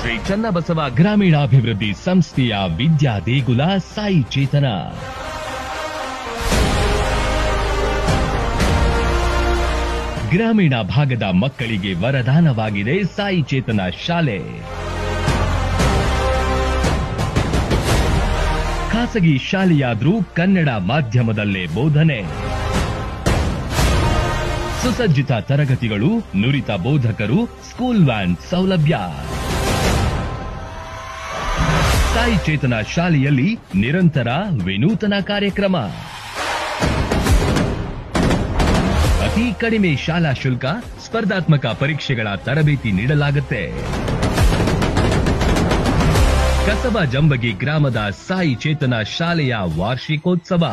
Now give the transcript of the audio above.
ಶ್ರೀ ಚನ್ನಬಸವ ಗ್ರಾಮೀಣಾಭಿವೃದ್ಧಿ ಸಂಸ್ಥೆಯ ವಿದ್ಯಾ ದೇಗುಲ ಸಾಯಿ ಚೇತನ. ಗ್ರಾಮೀಣ ಭಾಗದ ಮಕ್ಕಳಿಗೆ ವರದಾನವಾಗಿದೆ ಸಾಯಿ ಚೇತನ ಶಾಲೆ. ಖಾಸಗಿ ಶಾಲೆಯಾದ್ರೂ ಕನ್ನಡ ಮಾಧ್ಯಮದಲ್ಲೇ ಬೋಧನೆ. ಸುಸಜ್ಜಿತ ತರಗತಿಗಳು, ನುರಿತ ಬೋಧಕರು, ಸ್ಕೂಲ್ ವ್ಯಾನ್ ಸೌಲಭ್ಯ. ಸಾಯಿ ಚೇತನ ಶಾಲೆಯಲ್ಲಿ ನಿರಂತರ ವಿನೂತನ ಕಾರ್ಯಕ್ರಮ. ಅತಿ ಕಡಿಮೆ ಶಾಲಾ ಶುಲ್ಕ, ಸ್ಪರ್ಧಾತ್ಮಕ ಪರೀಕ್ಷೆಗಳ ತರಬೇತಿ ನೀಡಲಾಗುತ್ತೆ. ಕಸಬಾ ಜಂಬಗಿ ಗ್ರಾಮದ ಸಾಯಿ ಚೇತನ ಶಾಲೆಯ ವಾರ್ಷಿಕೋತ್ಸವ.